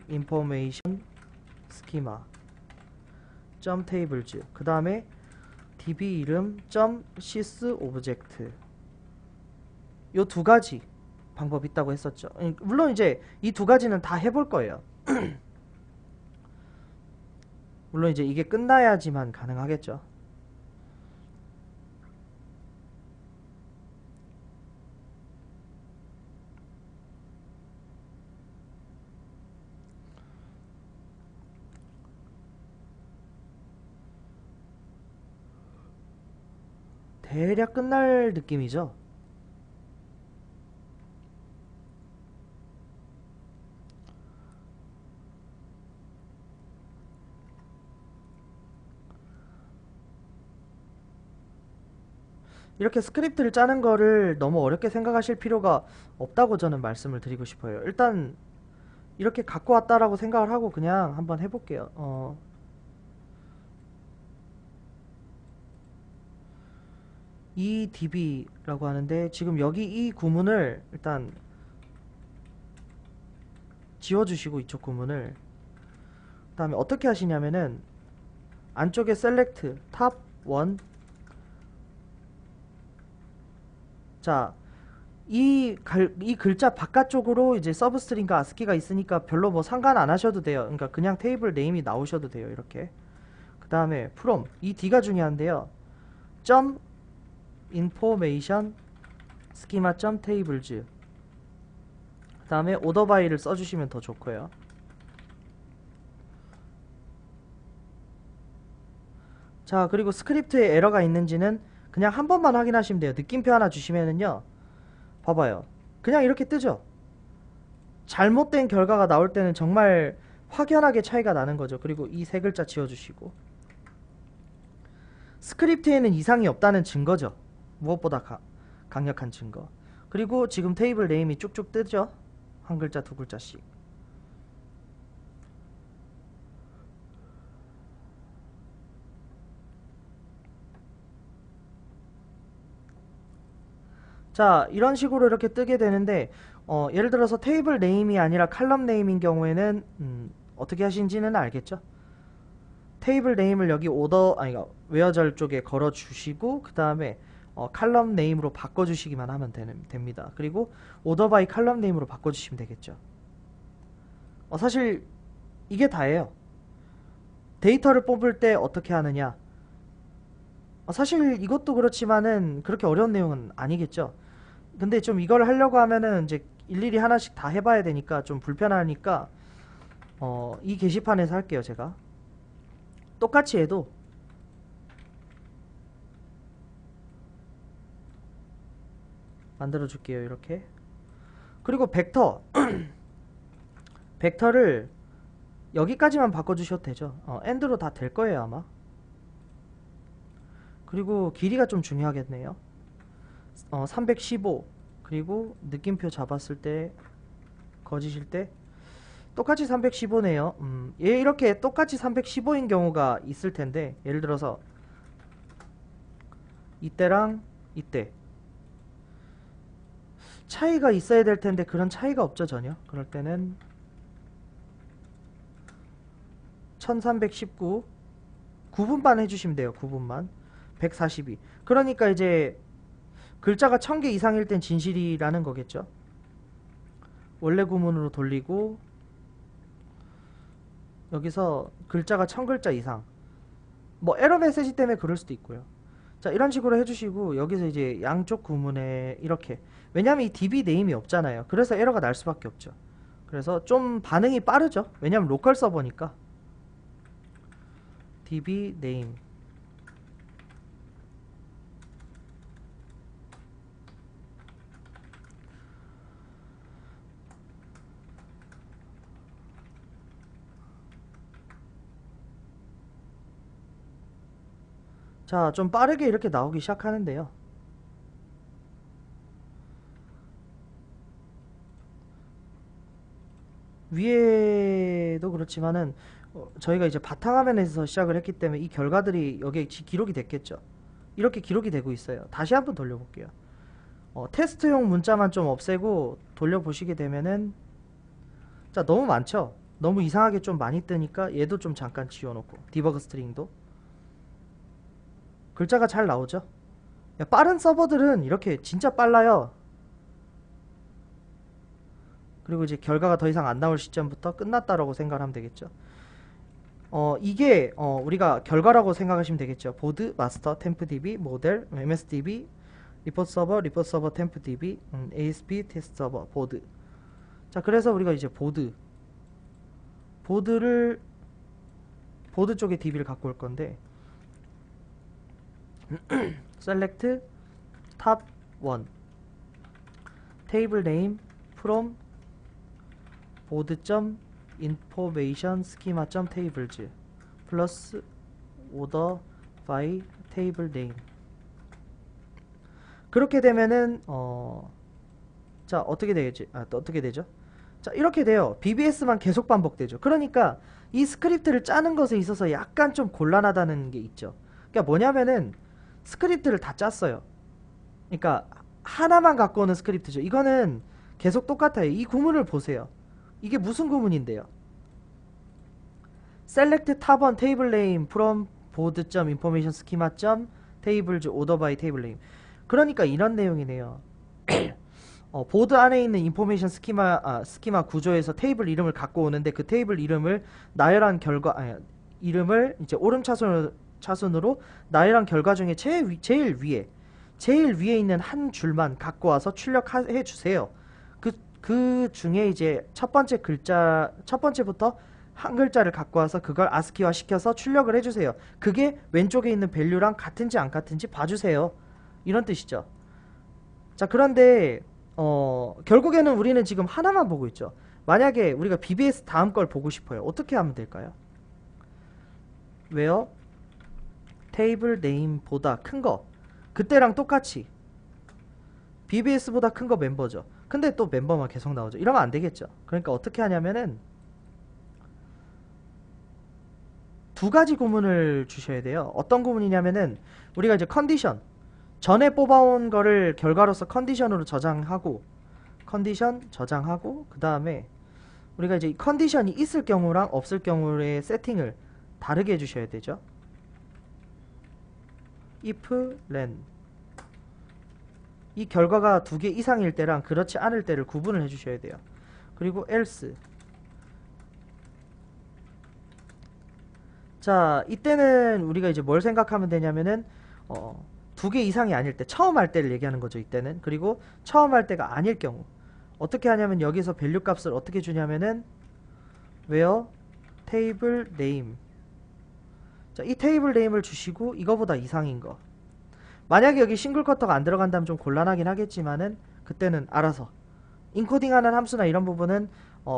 information schema tables 그 다음에 db 이름 sysobject 요 두 가지 방법 있다고 했었죠. 물론 이제 이 두 가지는 다 해볼 거예요. 물론 이제 이게 끝나야지만 가능하겠죠. 대략 끝날 느낌이죠. 이렇게 스크립트를 짜는 거를 너무 어렵게 생각하실 필요가 없다고 저는 말씀을 드리고 싶어요. 일단 이렇게 갖고 왔다라고 생각을 하고 그냥 한번 해볼게요. 이 db라고 하는데 지금 여기 이 구문을 일단 지워주시고 이쪽 구문을 그 다음에 어떻게 하시냐면은 안쪽에 select top 1 자, 이 글자 바깥쪽으로 이제 서브스트링과 아스키가 있으니까 별로 뭐 상관 안 하셔도 돼요. 그러니까 그냥 테이블 네임이 나오셔도 돼요. 이렇게. 그 다음에 from 이 d가 중요한데요. 점 information schema tables 그 다음에 order by를 써주시면 더 좋고요. 자, 그리고 스크립트에 에러가 있는지는 그냥 한 번만 확인하시면 돼요. 느낌표 하나 주시면은요. 봐봐요. 그냥 이렇게 뜨죠. 잘못된 결과가 나올 때는 정말 확연하게 차이가 나는 거죠. 그리고 이 세 글자 지워주시고 스크립트에는 이상이 없다는 증거죠. 무엇보다 강력한 증거. 그리고 지금 테이블 네임이 쭉쭉 뜨죠. 한 글자 두 글자씩. 자, 이런 식으로 이렇게 뜨게 되는데 예를 들어서 테이블 네임이 아니라 칼럼 네임인 경우에는 어떻게 하신지는 알겠죠? 테이블 네임을 여기 웨어절 쪽에 걸어 주시고 그 다음에 칼럼 네임으로 바꿔주시기만 하면 됩니다. 그리고 오더 바이 칼럼 네임으로 바꿔주시면 되겠죠. 사실 이게 다예요. 데이터를 뽑을 때 어떻게 하느냐. 사실 이것도 그렇지만은 그렇게 어려운 내용은 아니겠죠. 근데 좀 이걸 하려고 하면은 이제 일일이 하나씩 다 해봐야 되니까 좀 불편하니까 이 게시판에서 할게요. 제가 똑같이 해도 만들어 줄게요. 이렇게. 그리고 벡터 벡터를 여기까지만 바꿔주셔도 되죠. 엔드로 다 될 거예요 아마. 그리고 길이가 좀 중요하겠네요. 315 그리고 느낌표 잡았을 때 거지실 때 똑같이 315네요. 얘 이렇게 똑같이 315인 경우가 있을 텐데 예를 들어서 이때랑 이때 차이가 있어야 될 텐데 그런 차이가 없죠 전혀. 그럴 때는 1319 9분만 해주시면 돼요. 9분만 142 그러니까 이제 글자가 1000개 이상일 땐 진실이라는 거겠죠. 원래 구문으로 돌리고 여기서 글자가 1000글자 이상 뭐 에러 메시지 때문에 그럴 수도 있고요. 자, 이런 식으로 해주시고 여기서 이제 양쪽 구문에 이렇게 왜냐면 이 db 네임이 없잖아요. 그래서 에러가 날 수밖에 없죠. 그래서 좀 반응이 빠르죠. 왜냐면 로컬 서버니까 db 네임 자, 좀 빠르게 이렇게 나오기 시작하는데요. 위에도 그렇지만은 저희가 이제 바탕화면에서 시작을 했기 때문에 이 결과들이 여기에 기록이 됐겠죠. 이렇게 기록이 되고 있어요. 다시 한번 돌려볼게요. 테스트용 문자만 좀 없애고 돌려보시게 되면은 자, 너무 많죠? 너무 이상하게 좀 많이 뜨니까 얘도 좀 잠깐 지워놓고 디버그 스트링도 글자가 잘 나오죠. 야, 빠른 서버들은 이렇게 진짜 빨라요. 그리고 이제 결과가 더 이상 안 나올 시점부터 끝났다라고 생각하면 되겠죠. 이게 우리가 결과라고 생각하시면 되겠죠. 보드, 마스터, 템프db, 모델, msdb, 리포트 서버, 템프db, ASP, 테스트 서버, 보드. 자, 그래서 우리가 이제 보드 쪽에 db를 갖고 올 건데 select top 1 table name from board.information schema.tables 플러스 order by table name. 그렇게 되면은 자, 어떻게 되겠지? 어떻게 되죠? 자, 이렇게 돼요. BBS만 계속 반복되죠. 그러니까 이 스크립트를 짜는 것에 있어서 약간 좀 곤란하다는 게 있죠. 그러니까 뭐냐면은 스크립트를 다 짰어요. 그러니까 하나만 갖고 오는 스크립트죠. 이거는 계속 똑같아요. 이 구문을 보세요. 이게 무슨 구문인데요? select tab on table name from board.information schema.tables order by table name. 그러니까 이런 내용이네요. 보드 안에 있는 인포메이션 스키마 구조에서 테이블 이름을 갖고 오는데 그 테이블 이름을 나열한 결과 이름을 이제 오름 차순으로 나열한 결과 중에 제일 위에 있는 한 줄만 갖고 와서 출력해 주세요. 그 중에 이제 첫 번째부터 한 글자를 갖고 와서 그걸 아스키화 시켜서 출력을 해주세요. 그게 왼쪽에 있는 밸류랑 같은지 안 같은지 봐주세요. 이런 뜻이죠. 자, 그런데 결국에는 우리는 지금 하나만 보고 있죠. 만약에 우리가 BBS 다음 걸 보고 싶어요. 어떻게 하면 될까요? where 테이블 네임보다 큰 거, 그때랑 똑같이 BBS보다 큰 거 멤버죠. 근데 또 멤버만 계속 나오죠. 이러면 안 되겠죠. 그러니까 어떻게 하냐면은 두 가지 구문을 주셔야 돼요. 어떤 구문이냐면은 우리가 이제 컨디션, 전에 뽑아온 거를 결과로서 컨디션으로 저장하고 그 다음에 우리가 이제 컨디션이 있을 경우랑 없을 경우의 세팅을 다르게 해주셔야 되죠. if, len 이 결과가 두 개 이상일 때랑 그렇지 않을 때를 구분을 해주셔야 돼요. 그리고 else. 자, 이때는 우리가 이제 뭘 생각하면 되냐면은 두 개 이상이 아닐 때, 처음 할 때를 얘기하는 거죠, 이때는. 그리고 처음 할 때가 아닐 경우 어떻게 하냐면 여기서 밸류 값을 어떻게 주냐면은 where table name. 자, 이 테이블 네임을 주시고 이거보다 이상인 거. 만약에 여기 싱글 쿼터가 안 들어간다면 좀 곤란하긴 하겠지만은 그때는 알아서 인코딩하는 함수나 이런 부분은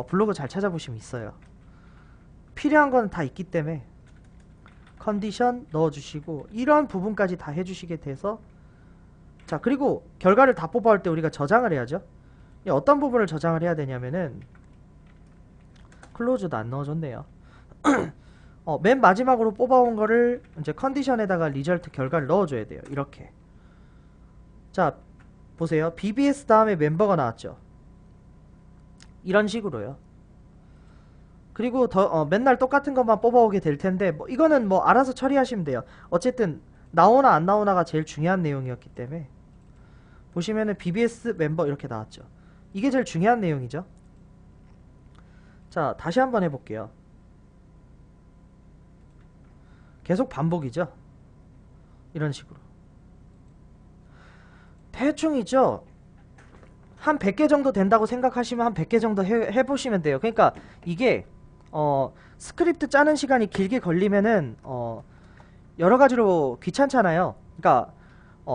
블로그 잘 찾아보시면 있어요. 필요한 거는 다 있기 때문에 컨디션 넣어주시고 이런 부분까지 다 해주시게 돼서, 자, 그리고 결과를 다 뽑아올 때 우리가 저장을 해야죠. 어떤 부분을 저장을 해야 되냐면은 클로즈도 안 넣어줬네요. 맨 마지막으로 뽑아온 거를 이제 컨디션에다가 리절트 결과를 넣어줘야 돼요. 이렇게. 자, 보세요. BBS 다음에 멤버가 나왔죠. 이런 식으로요. 그리고 맨날 똑같은 것만 뽑아오게 될 텐데 이거는 뭐 알아서 처리하시면 돼요. 어쨌든 나오나 안 나오나가 제일 중요한 내용이었기 때문에 보시면은 BBS 멤버 이렇게 나왔죠. 이게 제일 중요한 내용이죠. 자, 다시 한번 해볼게요. 계속 반복이죠. 이런 식으로 대충이죠. 한 100개 정도 된다고 생각하시면 한 100개 정도 해보시면 돼요. 그러니까 이게 스크립트 짜는 시간이 길게 걸리면은 여러 가지로 귀찮잖아요. 그러니까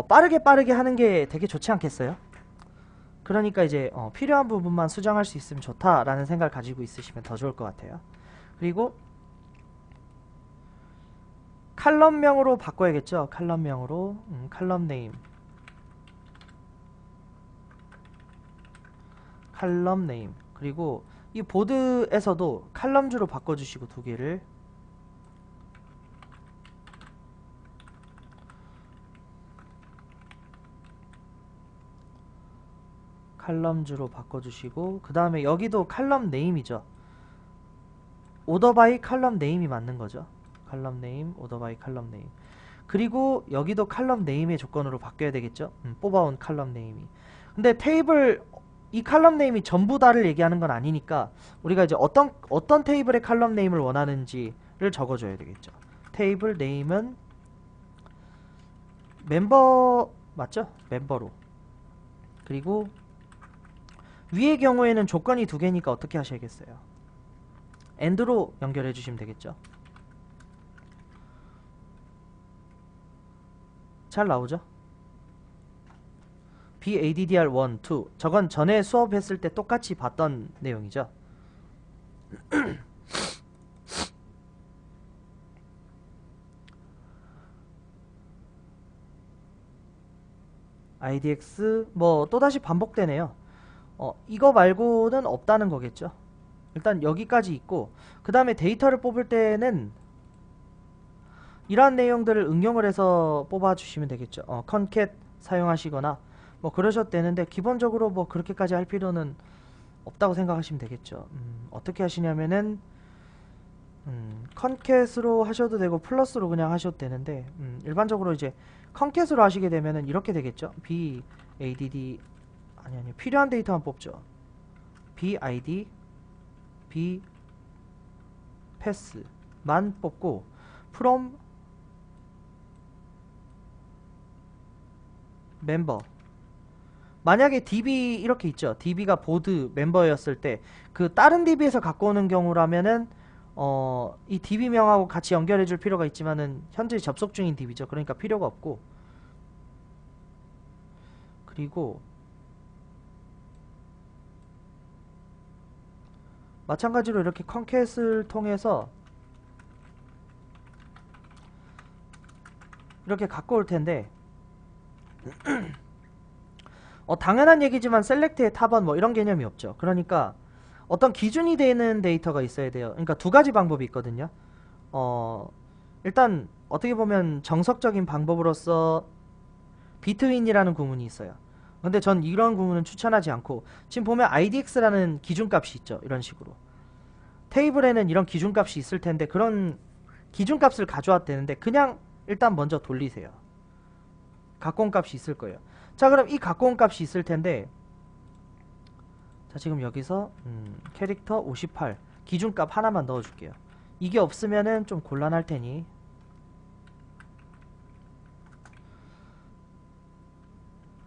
빠르게 하는 게 되게 좋지 않겠어요? 그러니까 이제 필요한 부분만 수정할 수 있으면 좋다라는 생각을 가지고 있으시면 더 좋을 것 같아요. 그리고 칼럼명으로 바꿔야겠죠. 칼럼명으로 칼럼 네임, 칼럼 네임. 그리고 이 보드에서도 칼럼주로 바꿔주시고 두 개를 칼럼주로 바꿔주시고 그 다음에 여기도 칼럼 네임이죠. 오더 바이 칼럼 네임이 맞는 거죠. 칼럼 네임, 오더 바이 칼럼 네임. 그리고 여기도 칼럼 네임의 조건으로 바뀌어야 되겠죠. 뽑아온 칼럼 네임이. 근데 테이블 이 칼럼 네임이 전부 다를 얘기하는 건 아니니까 우리가 이제 어떤 테이블의 칼럼 네임을 원하는지를 적어줘야 되겠죠. 테이블 네임은 멤버 맞죠? 멤버로. 그리고 위의 경우에는 조건이 두 개니까 어떻게 하셔야겠어요? AND로 연결해 주시면 되겠죠. 잘 나오죠? BADDR1, 2 저건 전에 수업했을 때 똑같이 봤던 내용이죠. IDX 뭐 또다시 반복되네요. 이거 말고는 없다는 거겠죠. 일단 여기까지 있고 그 다음에 데이터를 뽑을 때는 이러한 내용들을 응용을 해서 뽑아주시면 되겠죠. 컨캣 사용하시거나 뭐 그러셔도 되는데 기본적으로 뭐 그렇게까지 할 필요는 없다고 생각하시면 되겠죠. 어떻게 하시냐면은 컨캣으로 하셔도 되고 플러스로 그냥 하셔도 되는데 일반적으로 이제 컨캣으로 하시게 되면은 이렇게 되겠죠. BADD 아니 필요한 데이터만 뽑죠. BID B 패스만 뽑고 from 멤버 만약에 DB 이렇게 있죠. DB가 보드 멤버였을 때 그 다른 DB에서 갖고 오는 경우라면은 이 DB명하고 같이 연결해 줄 필요가 있지만은 현재 접속 중인 DB죠. 그러니까 필요가 없고 그리고 마찬가지로 이렇게 컨캣을 통해서 이렇게 갖고 올 텐데 당연한 얘기지만 셀렉트의 탑은 뭐 이런 개념이 없죠. 그러니까 어떤 기준이 되는 데이터가 있어야 돼요. 그러니까 두 가지 방법이 있거든요. 일단 어떻게 보면 정석적인 방법으로서 비트윈이라는 구문이 있어요. 근데 전 이런 구문은 추천하지 않고 지금 보면 IDX라는 기준값이 있죠. 이런 식으로 테이블에는 이런 기준값이 있을 텐데 그런 기준값을 가져왔대는데 그냥 일단 먼저 돌리세요. 갖고 온 값이 있을 거예요. 자 그럼 이 갖고 온 값이 있을 텐데 자 지금 여기서 캐릭터 58 기준값 하나만 넣어줄게요. 이게 없으면은 좀 곤란할 테니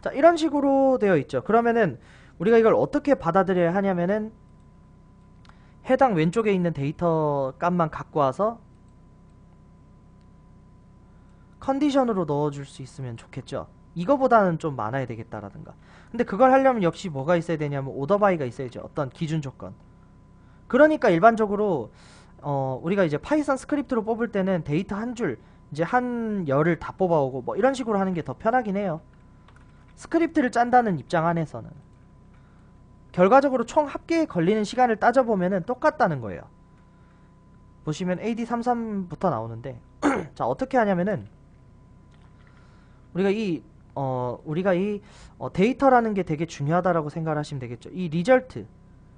자 이런 식으로 되어 있죠. 그러면은 우리가 이걸 어떻게 받아들여야 하냐면은 해당 왼쪽에 있는 데이터 값만 갖고 와서 컨디션으로 넣어줄 수 있으면 좋겠죠. 이거보다는 좀 많아야 되겠다라든가. 근데 그걸 하려면 역시 뭐가 있어야 되냐면 오더바이가 있어야죠. 어떤 기준 조건. 그러니까 일반적으로 우리가 이제 파이썬 스크립트로 뽑을 때는 데이터 한 줄 이제 한 열을 다 뽑아오고 뭐 이런 식으로 하는 게 더 편하긴 해요. 스크립트를 짠다는 입장 안에서는 결과적으로 총 합계에 걸리는 시간을 따져보면은 똑같다는 거예요. 보시면 AD33부터 나오는데 자 어떻게 하냐면은 우리가 이 데이터라는 게 되게 중요하다라고 생각을 하시면 되겠죠. 이 리절트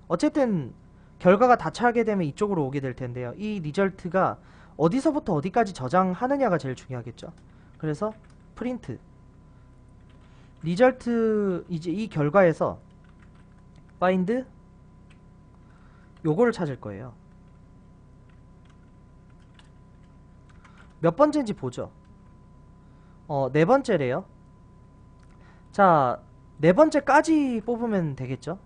어쨌든 결과가 다 차게 되면 이쪽으로 오게 될 텐데요. 이 리절트가 어디서부터 어디까지 저장하느냐가 제일 중요하겠죠. 그래서 프린트 리절트 이제 이 결과에서 find 요거를 찾을 거예요. 몇 번째인지 보죠. 네 번째래요. 자, 네 번째까지 뽑으면 되겠죠.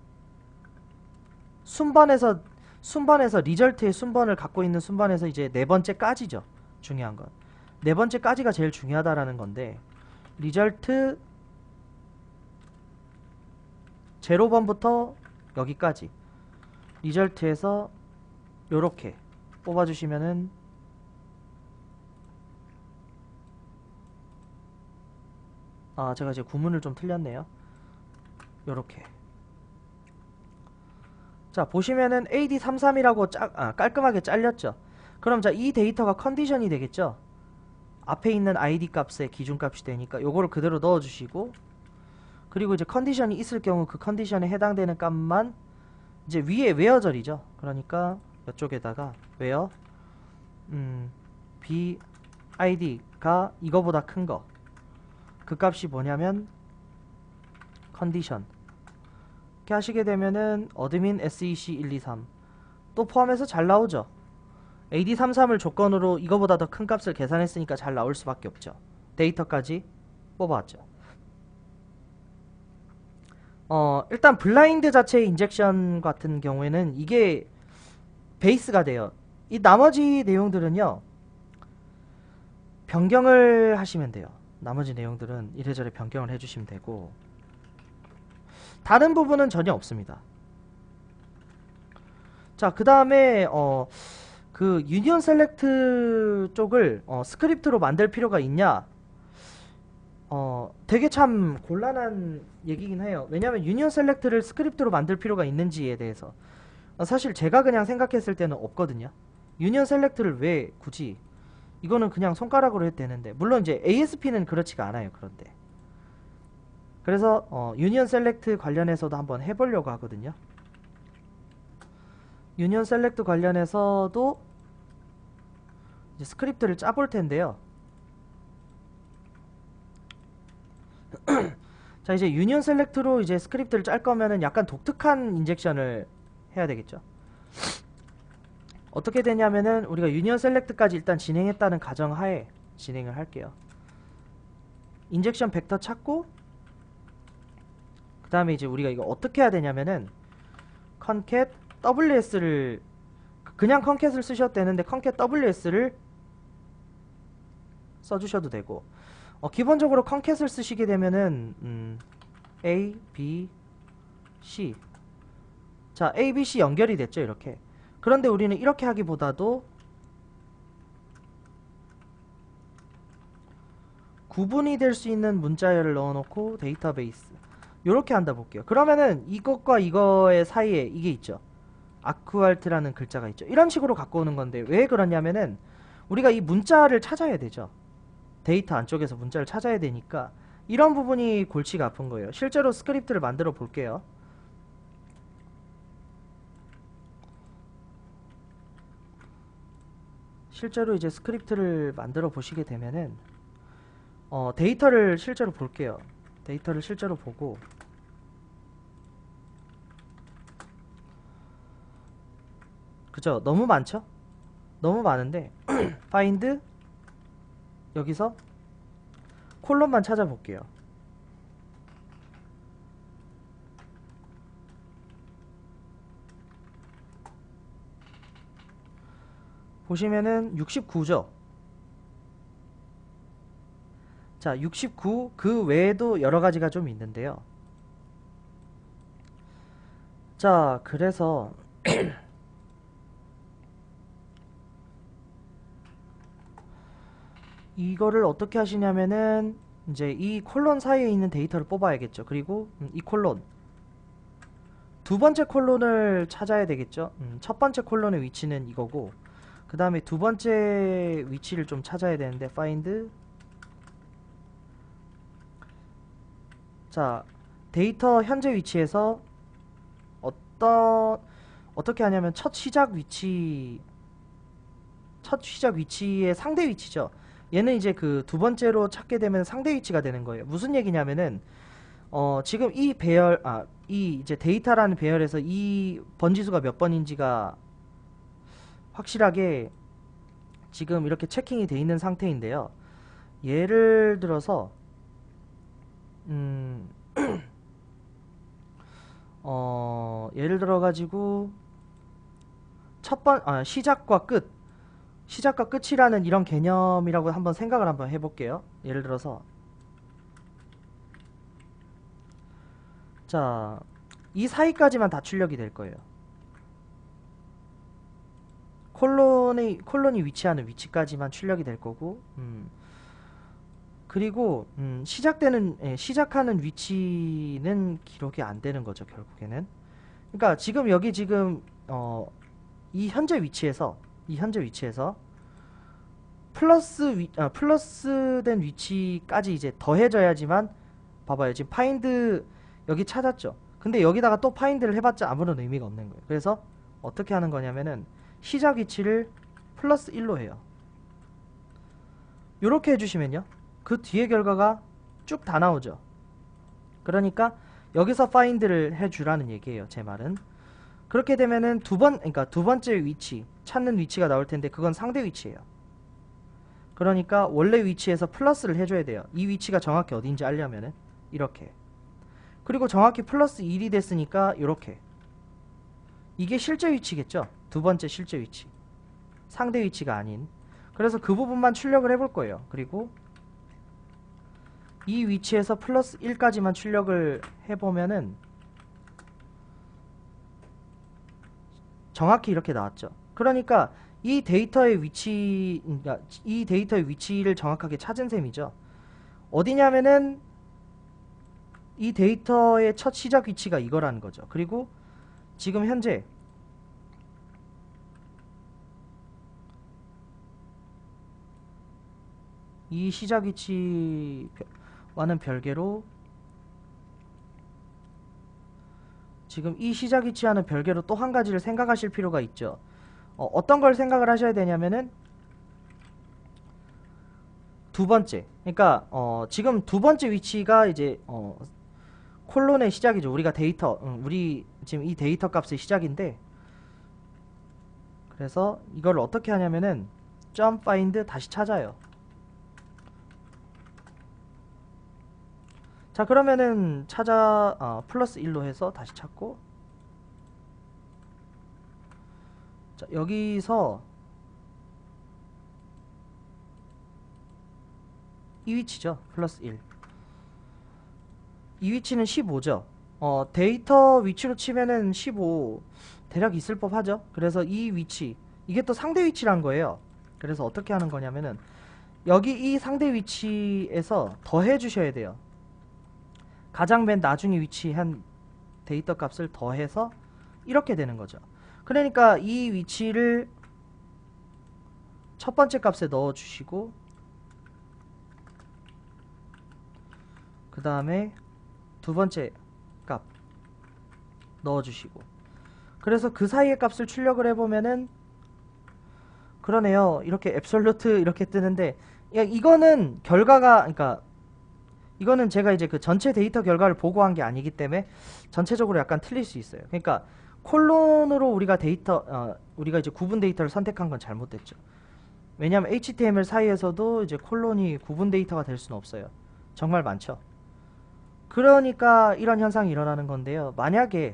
순번에서 리절트의 순번을 갖고 있는 순번에서 이제 네 번째까지죠. 중요한 건. 네 번째까지가 제일 중요하다라는 건데 리절트 0번부터 여기까지 리절트에서 요렇게 뽑아주시면은 제가 이제 구문을 좀 틀렸네요. 요렇게 자 보시면은 AD33이라고 깔끔하게 잘렸죠. 그럼 자 이 데이터가 컨디션이 되겠죠. 앞에 있는 ID 값의 기준값이 되니까 요거를 그대로 넣어주시고 그리고 이제 컨디션이 있을 경우 그 컨디션에 해당되는 값만 이제 위에 웨어절이죠. 그러니까 이쪽에다가 where bid가 이거보다 큰 거, 그 값이 뭐냐면 컨디션. 이렇게 하시게 되면은 어드민 sec123 또 포함해서 잘 나오죠. ad33을 조건으로 이거보다 더 큰 값을 계산했으니까 잘 나올 수밖에 없죠. 데이터까지 뽑아왔죠. 일단 블라인드 자체의 인젝션 같은 경우에는 이게 베이스가 돼요. 이 나머지 내용들은요, 변경을 하시면 돼요. 나머지 내용들은 이래저래 변경을 해주시면 되고, 다른 부분은 전혀 없습니다. 자, 그 다음에 그 유니온 셀렉트 쪽을 스크립트로 만들 필요가 있냐? 되게 참 곤란한 얘기긴 해요. 왜냐면 유니온 셀렉트를 스크립트로 만들 필요가 있는지에 대해서 사실 제가 그냥 생각했을 때는 없거든요. 유니온 셀렉트를 왜 굳이, 이거는 그냥 손가락으로 해도 되는데, 물론 이제 ASP는 그렇지가 않아요. 그런데 그래서 유니온 셀렉트 관련해서도 한번 해보려고 하거든요. 유니온 셀렉트 관련해서도 이제 스크립트를 짜볼 텐데요. 자, 이제 유니온 셀렉트로 이제 스크립트를 짤 거면은 약간 독특한 인젝션을 해야 되겠죠. 어떻게 되냐면은 우리가 유니온 셀렉트까지 일단 진행했다는 가정하에 진행을 할게요. 인젝션 벡터 찾고, 그 다음에 이제 우리가 이거 어떻게 해야 되냐면은 concat WS를, 그냥 concat을 쓰셔도 되는데 concat WS를 써주셔도 되고, 기본적으로 concat을 쓰시게 되면은 A, B, C, 자, A, B, C 연결이 됐죠. 이렇게. 그런데 우리는 이렇게 하기보다도 구분이 될 수 있는 문자열을 넣어놓고 데이터베이스 요렇게 한다 볼게요. 그러면은 이것과 이거의 사이에 이게 있죠. 아쿠알트라는 글자가 있죠. 이런 식으로 갖고 오는 건데, 왜 그러냐면은 우리가 이 문자를 찾아야 되죠. 데이터 안쪽에서 문자를 찾아야 되니까 이런 부분이 골치가 아픈 거예요. 실제로 스크립트를 만들어 볼게요. 실제로 이제 스크립트를 만들어 보시게 되면은 데이터를 실제로 볼게요. 데이터를 실제로 보고, 그죠? 너무 많죠? 너무 많은데 find 여기서 콜론만 찾아볼게요. 보시면은 69죠. 자, 69 그 외에도 여러 가지가 좀 있는데요. 자, 그래서 이거를 어떻게 하시냐면은 이제 이 콜론 사이에 있는 데이터를 뽑아야겠죠. 그리고 이 콜론, 두 번째 콜론을 찾아야 되겠죠. 첫 번째 콜론의 위치는 이거고, 그 다음에 두 번째 위치를 좀 찾아야 되는데 find, 자, 데이터 현재 위치에서 어떻게 하냐면 첫 시작 위치의 상대 위치죠. 얘는 이제 그 두 번째로 찾게 되면 상대 위치가 되는 거예요. 무슨 얘기냐면은 지금 이 배열, 이 이제 데이터라는 배열에서 이 번지수가 몇 번인지가 확실하게 지금 이렇게 체킹이 돼 있는 상태인데요. 예를 들어서 예를 들어 가지고 시작과 끝이라는 이런 개념이라고 한번 생각을 한번 해볼게요. 예를 들어서 자, 이 사이까지만 다 출력이 될 거예요. 콜론이 위치하는 위치까지만 출력이 될 거고, 그리고 시작하는 위치는 기록이 안 되는 거죠, 결국에는. 그러니까 지금 여기 지금 이 현재 위치에서 플러스된 위치까지 이제 더해져야지만, 봐봐요. 지금 파인드 여기 찾았죠. 근데 여기다가 또 파인드를 해봤자 아무런 의미가 없는 거예요. 그래서 어떻게 하는 거냐면은 시작 위치를 플러스 1로 해요. 요렇게 해주시면요, 그 뒤에 결과가 쭉 다 나오죠. 그러니까 여기서 find를 해주라는 얘기예요, 제 말은. 그렇게 되면은 그러니까 두 번째 위치, 찾는 위치가 나올 텐데 그건 상대 위치예요. 그러니까 원래 위치에서 플러스를 해줘야 돼요. 이 위치가 정확히 어딘지 알려면은 이렇게. 그리고 정확히 플러스 1이 됐으니까 이렇게. 이게 실제 위치겠죠? 두 번째 실제 위치. 상대 위치가 아닌. 그래서 그 부분만 출력을 해볼 거예요. 그리고 이 위치에서 플러스 1까지만 출력을 해보면은 정확히 이렇게 나왔죠. 그러니까 이 데이터의 위치를 정확하게 찾은 셈이죠. 어디냐면은 이 데이터의 첫 시작 위치가 이거라는 거죠. 그리고 지금 현재 이 시작 위치와는 별개로 지금 이 시작 위치와는 별개로 또 한 가지를 생각하실 필요가 있죠. 어떤 걸 생각을 하셔야 되냐면은 두 번째, 그러니까 지금 두 번째 위치가 이제 콜론의 시작이죠. 우리가 우리 지금 이 데이터 값의 시작인데, 그래서 이걸 어떻게 하냐면은 jump find 다시 찾아요. 자, 그러면은 플러스 1로 해서 다시 찾고, 자, 여기서 이 위치죠. 플러스 1. 이 위치는 15죠. 데이터 위치로 치면은 15 대략 있을 법 하죠. 그래서 이 위치, 이게 또 상대 위치란 거예요. 그래서 어떻게 하는 거냐면은 여기 이 상대 위치에서 더해 주셔야 돼요. 가장 맨 나중에 위치한 데이터 값을 더해서 이렇게 되는 거죠. 그러니까 이 위치를 첫 번째 값에 넣어 주시고, 그 다음에 두 번째 값 넣어주시고, 그래서 그 사이의 값을 출력을 해보면은 그러네요. 이렇게 앱솔루트 이렇게 뜨는데, 야, 이거는 결과가, 그러니까 이거는 제가 이제 그 전체 데이터 결과를 보고한 게 아니기 때문에 전체적으로 약간 틀릴 수 있어요. 그러니까 콜론으로 우리가 이제 구분 데이터를 선택한 건 잘못됐죠. 왜냐하면 HTML 사이에서도 이제 콜론이 구분 데이터가 될 수는 없어요. 정말 많죠. 그러니까 이런 현상이 일어나는 건데요. 만약에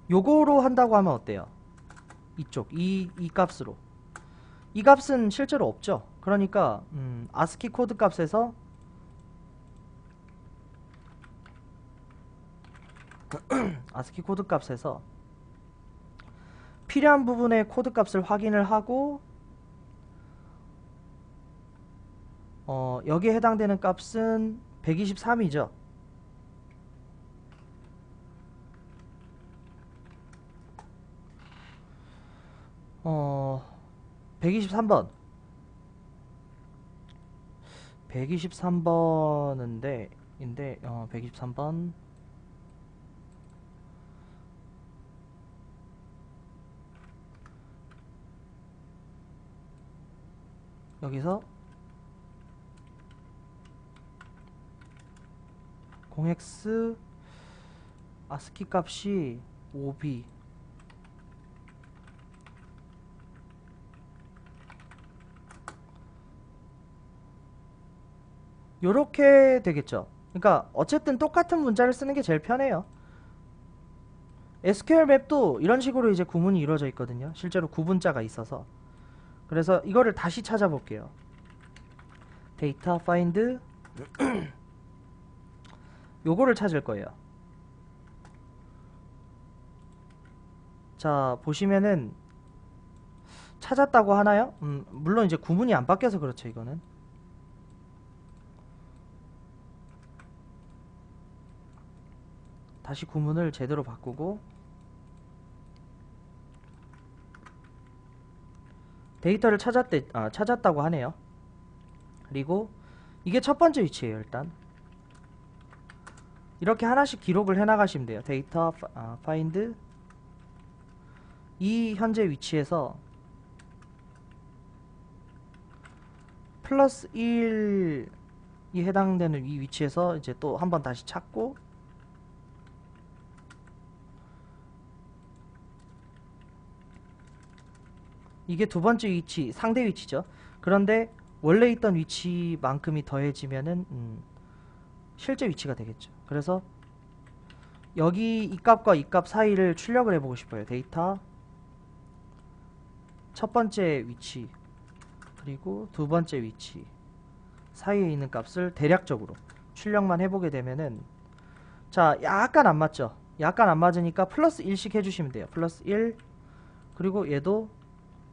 요거로 한다고 하면 어때요? 이 값으로. 이 값은 실제로 없죠. 그러니까 ASCII 코드 값에서 ASCII 코드 값에서 필요한 부분의 코드 값을 확인을 하고, 여기에 해당되는 값은 123이죠. 123번. 123번인데, 123번. 여기서 0x ASCII 값이 5b, 요렇게 되겠죠. 그러니까 어쨌든 똑같은 문자를 쓰는 게 제일 편해요. SQL 맵도 이런 식으로 이제 구문이 이루어져 있거든요. 실제로 구분자가 있어서. 그래서 이거를 다시 찾아볼게요. 데이터 find 요거를 찾을 거예요. 자, 보시면은 찾았다고 하나요? 물론 이제 구문이 안 바뀌어서 그렇죠. 이거는 다시 구문을 제대로 바꾸고, 데이터를 찾았다고 하네요. 그리고 이게 첫 번째 위치예요. 일단 이렇게 하나씩 기록을 해 나가시면 돼요. 데이터 find 이 현재 위치에서 플러스 1이 해당되는 이 위치에서 이제 또 한번 다시 찾고, 이게 두 번째 위치, 상대 위치죠. 그런데 원래 있던 위치만큼이 더해지면은 실제 위치가 되겠죠. 그래서 여기 이 값과 이 값 사이를 출력을 해보고 싶어요. 데이터 첫 번째 위치 그리고 두 번째 위치 사이에 있는 값을 대략적으로 출력만 해보게 되면은, 자, 약간 안 맞죠? 약간 안 맞으니까 플러스 1씩 해주시면 돼요. 플러스 1, 그리고 얘도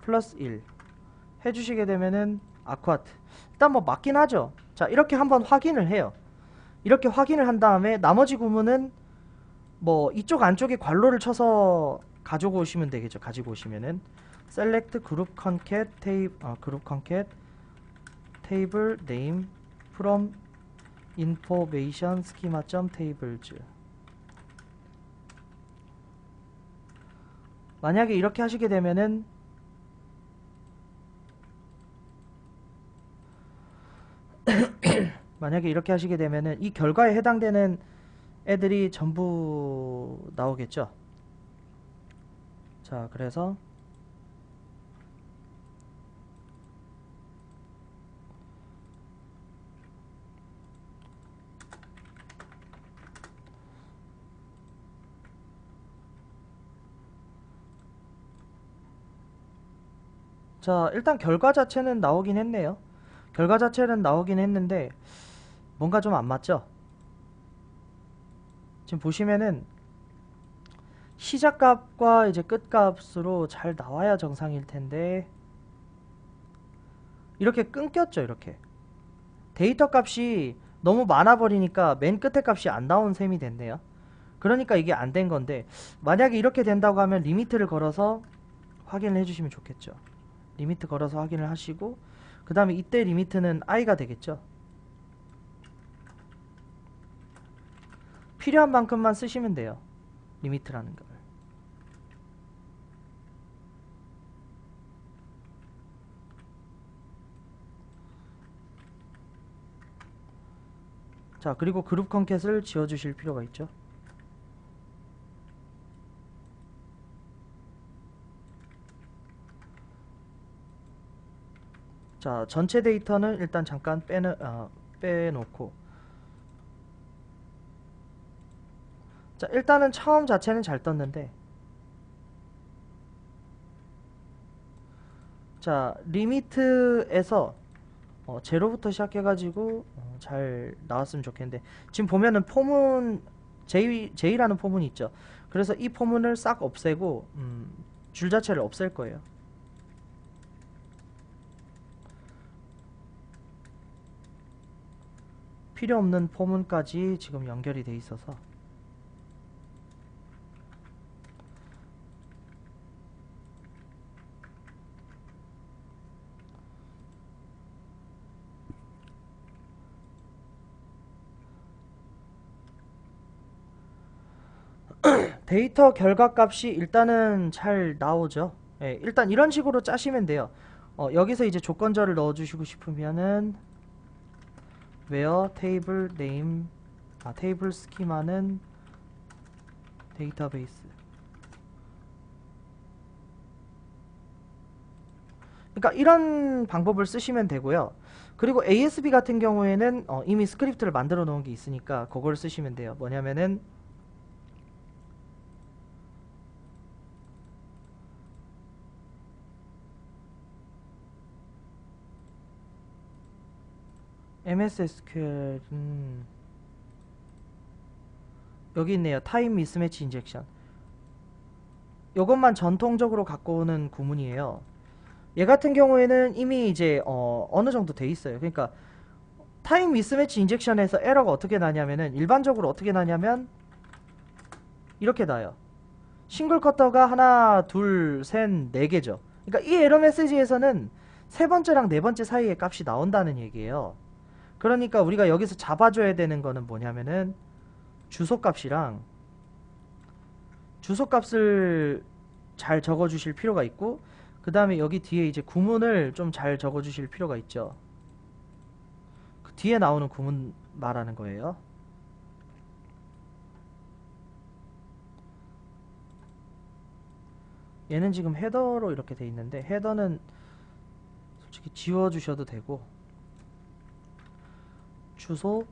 플러스 1 해주시게 되면은 아쿠아트. 일단 뭐 맞긴 하죠. 자, 이렇게 한번 확인을 해요. 이렇게 확인을 한 다음에 나머지 구문은 뭐 이쪽 안쪽에 괄호를 쳐서 가지고 오시면 되겠죠. 가지고 오시면은 select group concat group concat table name from information schema.tables. 만약에 이렇게 하시게 되면은 이 결과에 해당되는 애들이 전부 나오겠죠. 자, 그래서 자, 일단 결과 자체는 나오긴 했네요. 결과 자체는 나오긴 했는데 뭔가 좀 안 맞죠? 지금 보시면은 시작값과 이제 끝값으로 잘 나와야 정상일 텐데 이렇게 끊겼죠. 이렇게 데이터 값이 너무 많아 버리니까 맨 끝에 값이 안 나온 셈이 됐네요. 그러니까 이게 안 된 건데, 만약에 이렇게 된다고 하면 리미트를 걸어서 확인을 해주시면 좋겠죠. 리미트 걸어서 확인을 하시고, 그 다음에 이때 리미트는 i가 되겠죠. 필요한 만큼만 쓰시면 돼요. 리미트라는 걸. 자, 그리고 그룹 컨캣을 지워주실 필요가 있죠. 자, 전체 데이터는 일단 잠깐 빼놓고, 자, 일단은 처음 자체는 잘 떴는데, 자, 리미트에서 제로부터 시작해가지고 잘 나왔으면 좋겠는데, 지금 보면은 포문 J라는 포문이 있죠. 그래서 이 포문을 싹 없애고 줄 자체를 없앨 거예요. 필요 없는 포문까지 지금 연결이 돼 있어서, 데이터 결과값이 일단은 잘 나오죠. 예, 일단 이런 식으로 짜시면 돼요. 여기서 이제 조건절을 넣어주시고 싶으면은 where table name, 테이블 스키마는 데이터베이스. 그러니까 이런 방법을 쓰시면 되고요. 그리고 ASB 같은 경우에는 이미 스크립트를 만들어 놓은 게 있으니까 그걸 쓰시면 돼요. 뭐냐면은 MS SQL은 여기 있네요. 타임 미스매치 인젝션. 이것만 전통적으로 갖고 오는 구문이에요. 얘 같은 경우에는 이미 이제 어느 정도 돼 있어요. 그러니까 타임 미스매치 인젝션에서 에러가 어떻게 나냐면은, 일반적으로 어떻게 나냐면 이렇게 나요. 싱글 커터가 하나, 둘, 셋, 네 개죠. 그러니까 이 에러 메시지에서는 세 번째랑 네 번째 사이에 값이 나온다는 얘기예요. 그러니까 우리가 여기서 잡아줘야 되는 거는 뭐냐면은 주소값이랑, 주소값을 잘 적어 주실 필요가 있고, 그 다음에 여기 뒤에 이제 구문을 좀 잘 적어 주실 필요가 있죠. 그 뒤에 나오는 구문 말하는 거예요. 얘는 지금 헤더로 이렇게 돼 있는데, 헤더는 솔직히 지워 주셔도 되고, 주소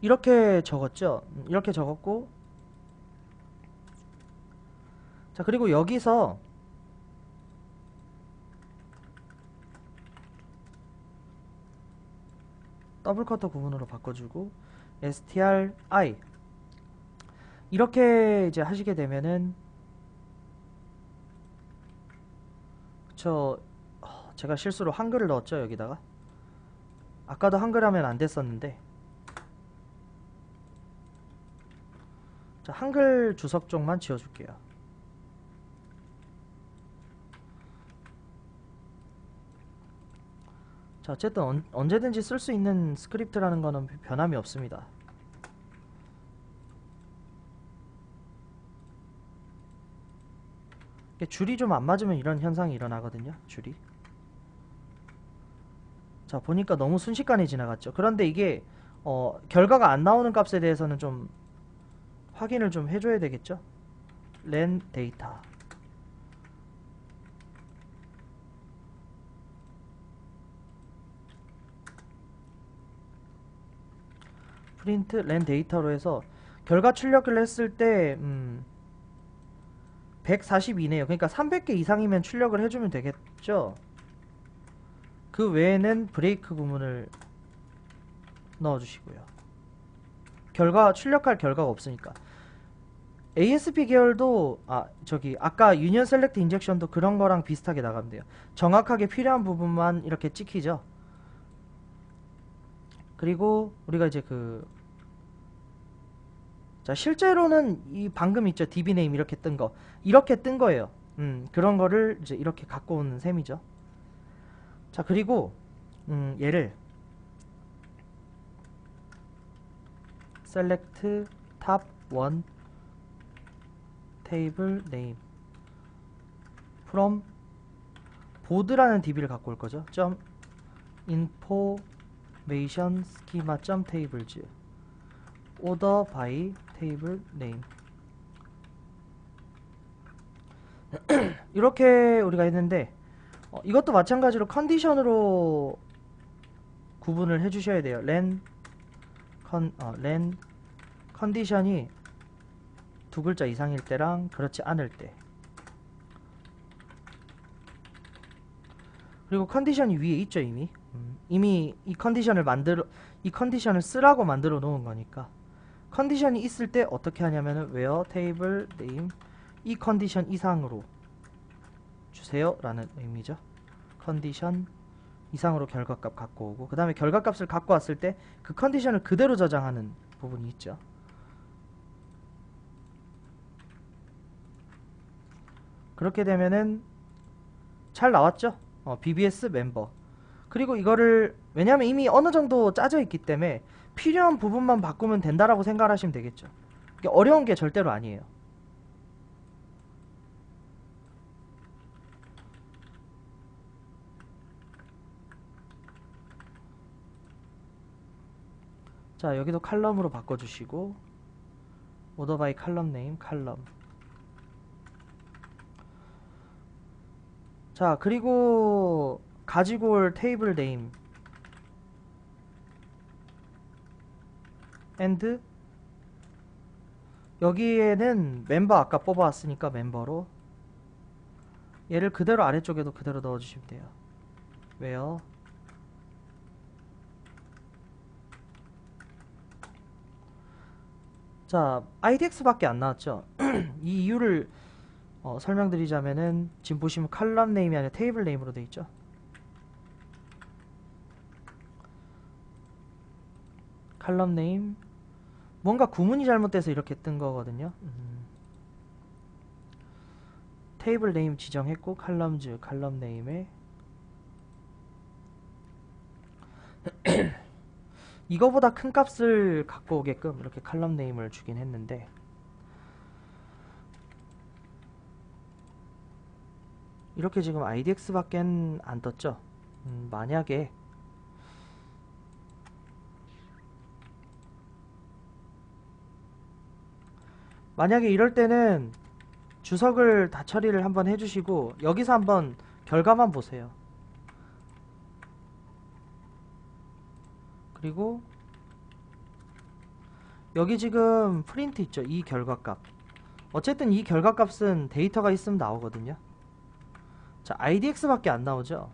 이렇게 적었죠. 이렇게 적었고, 자, 그리고 여기서 더블 커터 구문으로 바꿔주고 stri 이렇게 이제 하시게 되면은, 그쵸, 제가 실수로 한글을 넣었죠. 여기다가 아까도 한글 하면 안 됐었는데, 자, 한글 주석 쪽만 지워줄게요. 자, 어쨌든 언제든지 쓸 수 있는 스크립트라는 거는 변함이 없습니다. 줄이 좀 안 맞으면 이런 현상이 일어나거든요. 줄이. 자, 보니까 너무 순식간에 지나갔죠. 그런데 이게 결과가 안 나오는 값에 대해서는 좀 확인을 좀 해줘야 되겠죠. len 데이터 프린트 len 데이터로 해서 결과 출력을 했을 때 142네요. 그러니까 300개 이상이면 출력을 해주면 되겠죠. 그 외에는 브레이크 구문을 넣어주시고요. 출력할 결과가 없으니까. ASP 계열도 아까 유니언 셀렉트 인젝션도 그런 거랑 비슷하게 나가면 돼요. 정확하게 필요한 부분만 이렇게 찍히죠. 그리고 우리가 이제 자, 실제로는 이 방금 있죠. dbname 이렇게 뜬 거예요. 그런 거를 이제 이렇게 갖고 오는 셈이죠. 자, 그리고 얘를 select top 1 table name from board라는 db를 갖고 올 거죠. information schema tables order by table name 이렇게 우리가 했는데, 이것도 마찬가지로 컨디션으로 구분을 해주셔야 돼요. len 컨디션이 두 글자 이상일 때랑 그렇지 않을 때, 그리고 컨디션이 위에 있죠. 이미 이 컨디션을 쓰라고 만들어 놓은 거니까, 컨디션이 있을 때 어떻게 하냐면은 where table name 이 컨디션 이상으로 주세요 라는 의미죠. 컨디션 이상으로 결과값 갖고 오고, 그 다음에 결과값을 갖고 왔을 때 그 컨디션을 그대로 저장하는 부분이 있죠. 그렇게 되면은 잘 나왔죠. BBS 멤버. 그리고 이거를, 왜냐면 이미 어느 정도 짜져 있기 때문에 필요한 부분만 바꾸면 된다라고 생각하시면 되겠죠. 이게 어려운 게 절대로 아니에요. 자, 여기도 칼럼으로 바꿔주시고 order by column name 칼럼. 자, 그리고 가지고 올 테이블 네임 and 여기에는 멤버 아까 뽑아왔으니까 멤버로 얘를 그대로 아래쪽에도 그대로 넣어주시면 돼요. 왜요? 자, IDX밖에 안 나왔죠. 이 이유를 설명드리자면은 지금 보시면 칼럼 네임이 아니라 테이블 네임으로 되어 있죠. 칼럼 네임, 뭔가 구문이 잘못돼서 이렇게 뜬 거거든요. 테이블 네임 지정했고 칼럼즈 칼럼 네임에 이거보다 큰 값을 갖고 오게끔 이렇게 칼럼 네임을 주긴 했는데, 이렇게 지금 IDX 밖에 안 떴죠. 만약에 이럴 때는 주석을 다 처리를 한번 해주시고 여기서 한번 결과만 보세요. 그리고 여기 지금 프린트 있죠. 이 결과값. 어쨌든 이 결과값은 데이터가 있으면 나오거든요. 자, IDX 밖에 안 나오죠.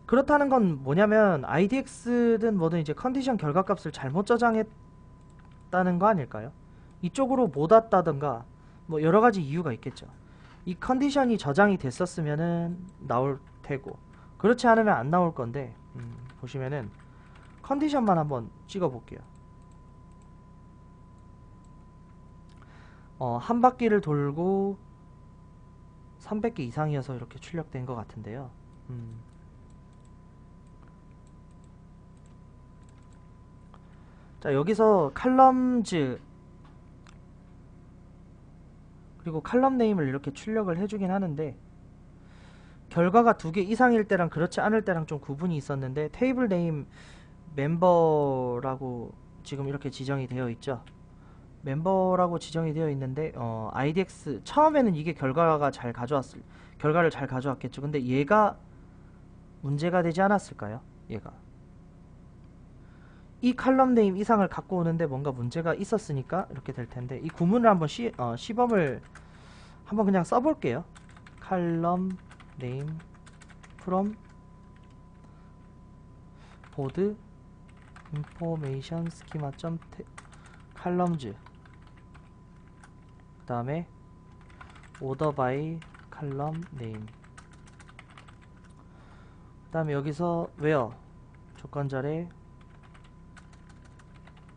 그렇다는 건 뭐냐면 IDX든 뭐든 이제 컨디션 결과값을 잘못 저장했다는 거 아닐까요? 이쪽으로 못 왔다던가 뭐 여러가지 이유가 있겠죠. 이 컨디션이 저장이 됐었으면은 나올 테고 그렇지 않으면 안 나올 건데 보시면은 컨디션만 한번 찍어 볼게요. 한 바퀴를 돌고 300개 이상이어서 이렇게 출력된 것 같은데요. 자, 여기서 칼럼즈 그리고 칼럼 네임을 이렇게 출력을 해주긴 하는데 결과가 2개 이상일 때랑 그렇지 않을 때랑 좀 구분이 있었는데 테이블 네임 멤버라고 지금 이렇게 지정이 되어 있죠. 멤버라고 지정이 되어 있는데 IDX 처음에는 이게 결과를 잘 가져왔겠죠. 근데 얘가 문제가 되지 않았을까요? 얘가 이 칼럼 네임 이상을 갖고 오는데 뭔가 문제가 있었으니까 이렇게 될 텐데 이 구문을 한번 시범을 한번 그냥 써볼게요. 칼럼 네임 from board information schema columns 그 다음에 order by column name 그 다음에 여기서 where 조건절에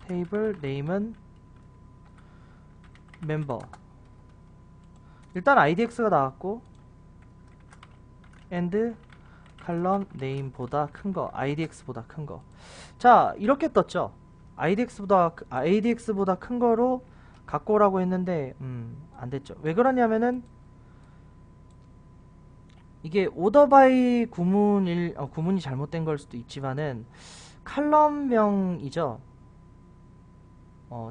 테이블 네임은 멤버 일단 IDX가 나왔고 and 칼럼 네임보다 큰거 IDX보다 큰거 자 이렇게 떴죠. IDX보다 큰거로 갖고 오라고 했는데 안됐죠. 왜 그러냐면은 이게 오더바이 구문이 잘못된 걸 수도 있지만은 칼럼명이죠.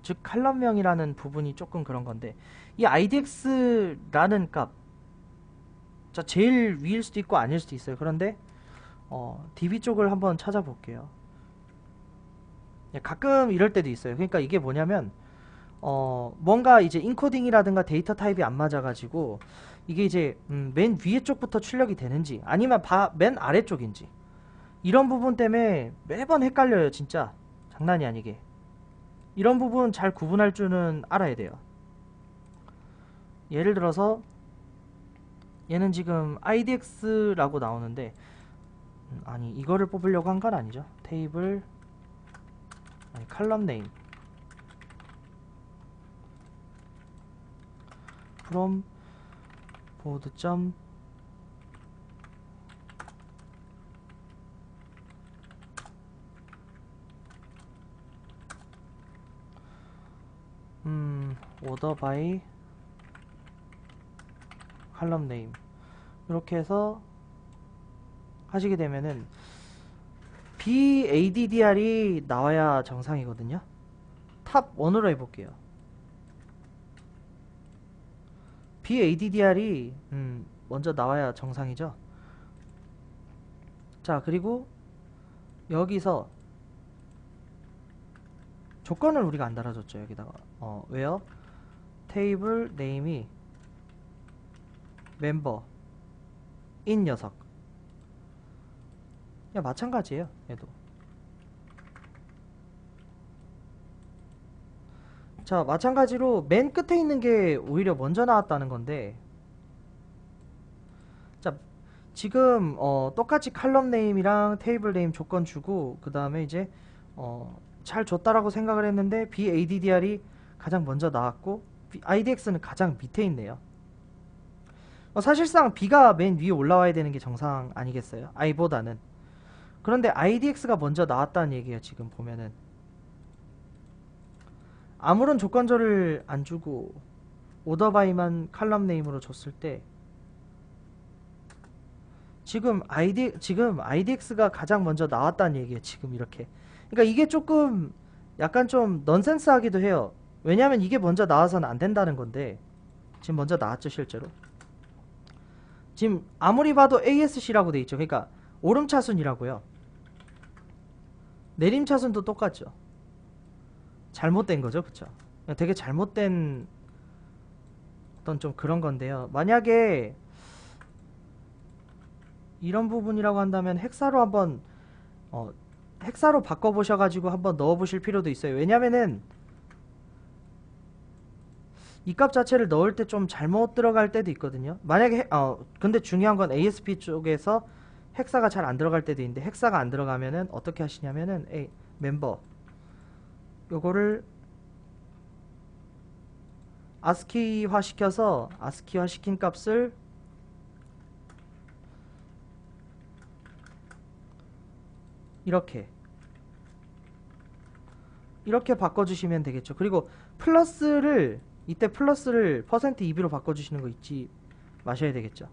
즉 칼럼명이라는 부분이 조금 그런 건데 이 IDX라는 값 자 제일 위일 수도 있고 아닐 수도 있어요. 그런데 DB 쪽을 한번 찾아볼게요. 가끔 이럴 때도 있어요. 그러니까 이게 뭐냐면 뭔가 이제 인코딩이라든가 데이터 타입이 안 맞아가지고 이게 이제 맨 위에 쪽부터 출력이 되는지 아니면 맨 아래 쪽인지 이런 부분 때문에 매번 헷갈려요. 진짜 장난이 아니게. 이런 부분 잘 구분할 줄은 알아야 돼요. 예를 들어서 얘는 지금 IDX라고 나오는데 아니 이거를 뽑으려고 한 건 아니죠. 테이블 칼럼 네임 from board 점 order by 칼럼 네임 이렇게 해서 하시게 되면은 BADDR이 나와야 정상이거든요. 탑 1으로 해볼게요. BADDR이 먼저 나와야 정상이죠. 자 그리고 여기서 조건을 우리가 안 달아줬죠. 여기다가 왜요? 테이블 네임이 멤버 인 녀석 야 마찬가지예요. 얘도 자 마찬가지로 맨 끝에 있는 게 오히려 먼저 나왔다는 건데 자 지금 똑같이 칼럼 네임이랑 테이블 네임 조건 주고 그 다음에 이제 잘 줬다라고 생각을 했는데 BADDR이 가장 먼저 나왔고 IDX는 가장 밑에 있네요. 사실상 B가 맨 위에 올라와야 되는 게 정상 아니겠어요? I보다는. 그런데 IDX가 먼저 나왔다는 얘기예요. 지금 보면은 아무런 조건절을 안 주고 오더바이만 칼럼 네임으로 줬을 때 지금 IDX가 가장 먼저 나왔다는 얘기예요. 지금 이렇게. 그러니까 이게 조금 약간 좀 넌센스하기도 해요. 왜냐면 이게 먼저 나와서는 안 된다는 건데 지금 먼저 나왔죠 실제로. 지금 아무리 봐도 ASC라고 돼 있죠. 그러니까 오름차순이라고요. 내림차순도 똑같죠. 잘못된 거죠, 그쵸? 되게 잘못된 어떤 좀 그런 건데요. 만약에 이런 부분이라고 한다면 헥사로 한번 헥사로 바꿔보셔가지고 한번 넣어보실 필요도 있어요. 왜냐면은 이 값 자체를 넣을 때 좀 잘못 들어갈 때도 있거든요. 만약에 근데 중요한 건 ASP 쪽에서 헥사가 잘 안 들어갈 때도 있는데 헥사가 안 들어가면은 어떻게 하시냐면은 멤버 요거를 아스키화 시켜서 아스키화 시킨 값을 이렇게 바꿔주시면 되겠죠. 그리고 플러스를 이때 플러스를 %2b로 바꿔주시는 거 잊지 마셔야 되겠죠.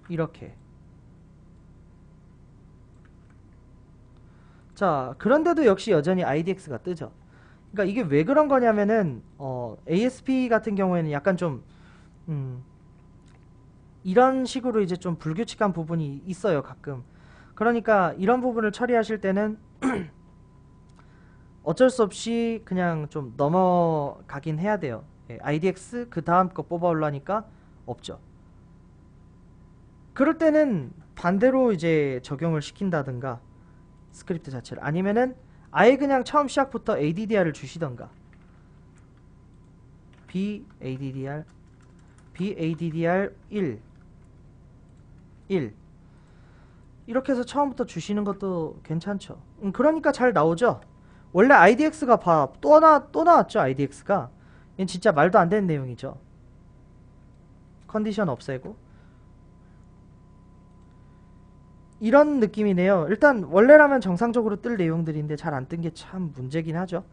이렇게. 자, 그런데도 역시 여전히 IDX가 뜨죠. 그러니까 이게 왜 그런 거냐면은 ASP 같은 경우에는 약간 좀 이런 식으로 이제 좀 불규칙한 부분이 있어요, 가끔. 그러니까 이런 부분을 처리하실 때는 어쩔 수 없이 그냥 좀 넘어가긴 해야 돼요. IDX 그 다음 거 뽑아 올라니까 없죠. 그럴 때는 반대로 이제 적용을 시킨다든가 스크립트 자체를 아니면은 아예 그냥 처음 시작부터 ADDR을 주시던가 BADDR 1 이렇게 해서 처음부터 주시는 것도 괜찮죠. 그러니까 잘 나오죠. 원래 IDX가 또 나왔죠. IDX가 이건 진짜 말도 안 되는 내용이죠. 컨디션 없애고 이런 느낌이네요. 일단 원래라면 정상적으로 뜰 내용들인데 잘 안 뜬 게 참 문제긴 하죠.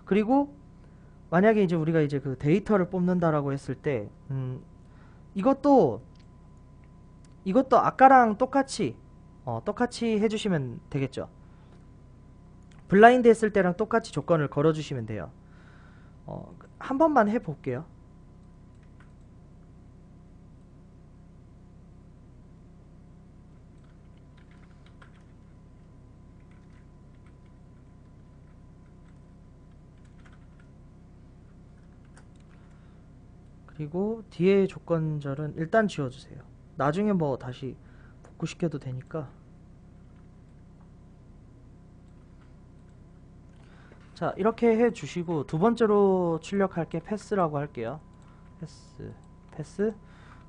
그리고 만약에 이제 우리가 이제 그 데이터를 뽑는다라고 했을 때 이것도 아까랑 똑같이 해주시면 되겠죠. 블라인드 했을 때랑 똑같이 조건을 걸어주시면 돼요. 한 번만 해볼게요. 그리고 뒤에 조건절은 일단 지워주세요. 나중에 뭐 다시 복구시켜도 되니까. 자, 이렇게 해주시고 두 번째로 출력할 게 패스라고 할게요. 패스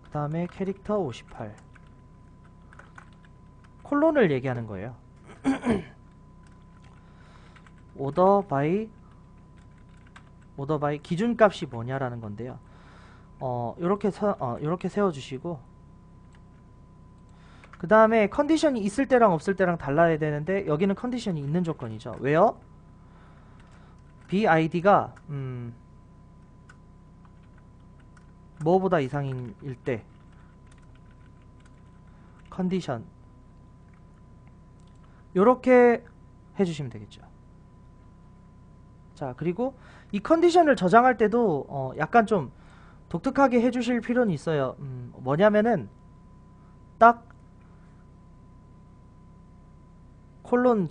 그 다음에 캐릭터 58 콜론을 얘기하는 거예요. 오더 바이 기준값이 뭐냐라는 건데요. 요렇게 세워주시고 그 다음에 컨디션이 있을 때랑 없을 때랑 달라야 되는데 여기는 컨디션이 있는 조건이죠. 왜요? BID가 뭐보다 이상일 때 컨디션 요렇게 해주시면 되겠죠. 자, 그리고 이 컨디션을 저장할 때도 약간 좀 독특하게 해주실 필요는 있어요. 뭐냐면은 딱 콜론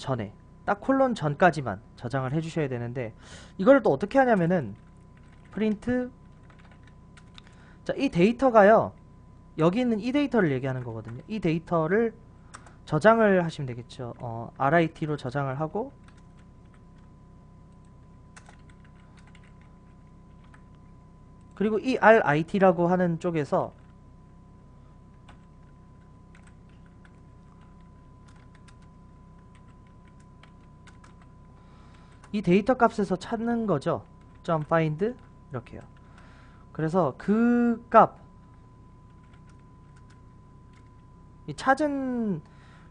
전까지만 저장을 해주셔야 되는데 이걸 또 어떻게 하냐면은 프린트 자, 이 데이터가요 여기 있는 이 데이터를 얘기하는 거거든요. 이 데이터를 저장을 하시면 되겠죠. RIT로 저장을 하고 그리고 이 RIT라고 하는 쪽에서 이 데이터 값에서 찾는 거죠. .find 이렇게요. 그래서 그 값, 이 찾은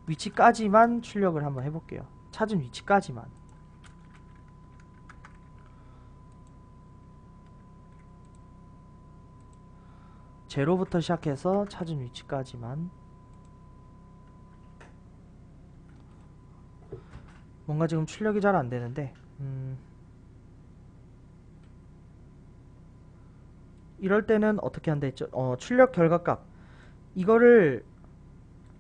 위치까지만 출력을 한번 해볼게요. 찾은 위치까지만. 제로부터 시작해서 찾은 위치까지만. 뭔가 지금 출력이 잘 안되는데 이럴 때는 어떻게 한다 했죠? 출력 결과값 이거를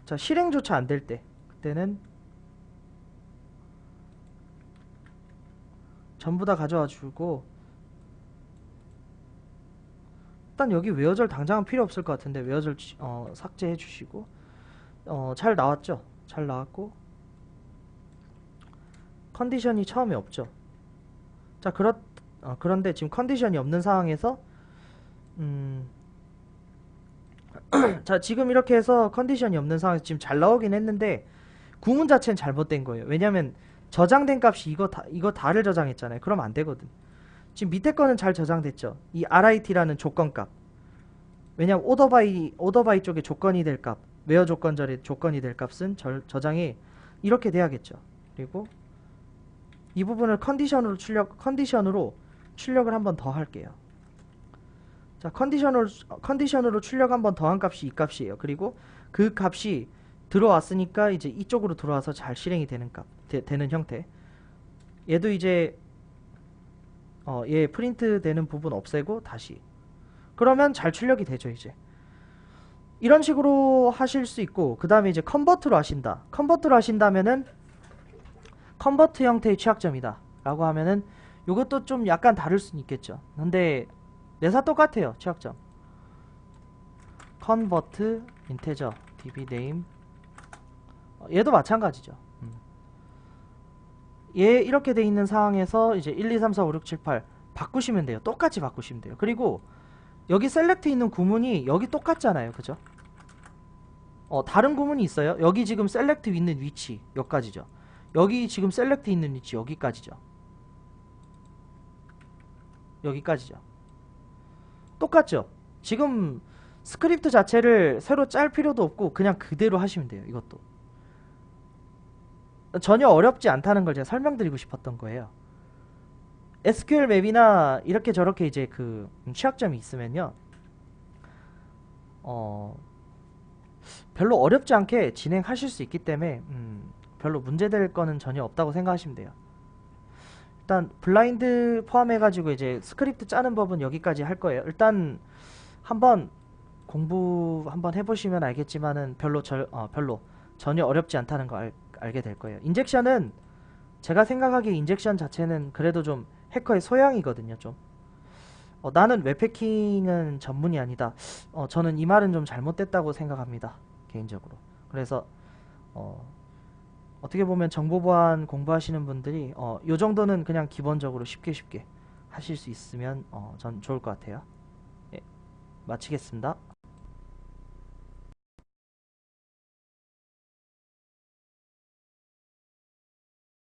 자 실행조차 안 될 때 그때는 전부 다 가져와 주고, 일단 여기 웨어절 당장은 필요 없을 것 같은데 웨어절 삭제해 주시고, 잘 나왔죠? 잘 나왔고 컨디션이 처음에 없죠. 자 그런데 지금 컨디션이 없는 상황에서 자 지금 이렇게 해서 컨디션이 없는 상황에서 지금 잘 나오긴 했는데 구문 자체는 잘못된 거예요. 왜냐면 저장된 값이 이거 다를 저장했잖아요. 그럼 안 되거든. 지금 밑에 거는 잘 저장됐죠. 이 RIT라는 조건값. 왜냐면 오더바이 쪽에 조건이 될 값, 웨어 조건절에 조건이 될 값은 저장이 이렇게 돼야겠죠. 그리고 이 부분을 컨디션으로 출력을 한 번 더 할게요. 자, 컨디션으로 출력 한 번 더 한 값이 이 값이에요. 그리고 그 값이 들어왔으니까 이제 이쪽으로 들어와서 잘 실행이 되는 되는 형태. 얘도 이제 얘 프린트 되는 부분 없애고 다시. 그러면 잘 출력이 되죠, 이제. 이런 식으로 하실 수 있고, 그 다음에 이제 컨버트로 하신다. 컨버트로 하신다면은 컨버트 형태의 취약점이다 라고 하면은 요것도 좀 약간 다를 수는 있겠죠. 근데 매사 똑같아요. 취약점 convert integer db name 얘도 마찬가지죠. 얘 이렇게 돼 있는 상황에서 이제 1, 2, 3, 4, 5, 6, 7, 8 바꾸시면 돼요. 똑같이 바꾸시면 돼요. 그리고 여기 셀렉트 있는 구문이 여기 똑같잖아요. 그죠? 다른 구문이 있어요. 여기 지금 셀렉트 있는 위치 여기까지죠. 여기 지금 셀렉트 있는 위치 여기까지죠. 여기까지죠. 똑같죠? 지금 스크립트 자체를 새로 짤 필요도 없고 그냥 그대로 하시면 돼요. 이것도 전혀 어렵지 않다는 걸 제가 설명드리고 싶었던 거예요. SQL 맵이나 이렇게 저렇게 이제 그 취약점이 있으면요, 별로 어렵지 않게 진행하실 수 있기 때문에 별로 문제될 거는 전혀 없다고 생각하시면 돼요. 일단 블라인드 포함해가지고 이제 스크립트 짜는 법은 여기까지 할 거예요. 일단 한번 공부 한번 해보시면 알겠지만은 별로 전혀 어렵지 않다는 거 알게 될 거예요. 인젝션은 제가 생각하기에 인젝션 자체는 그래도 좀 해커의 소양이거든요. 좀 나는 웹해킹은 전문이 아니다. 저는 이 말은 좀 잘못됐다고 생각합니다. 개인적으로. 그래서 어떻게 보면 정보보안 공부하시는 분들이 요 정도는 그냥 기본적으로 쉽게 하실 수 있으면 전 좋을 것 같아요. 예, 마치겠습니다.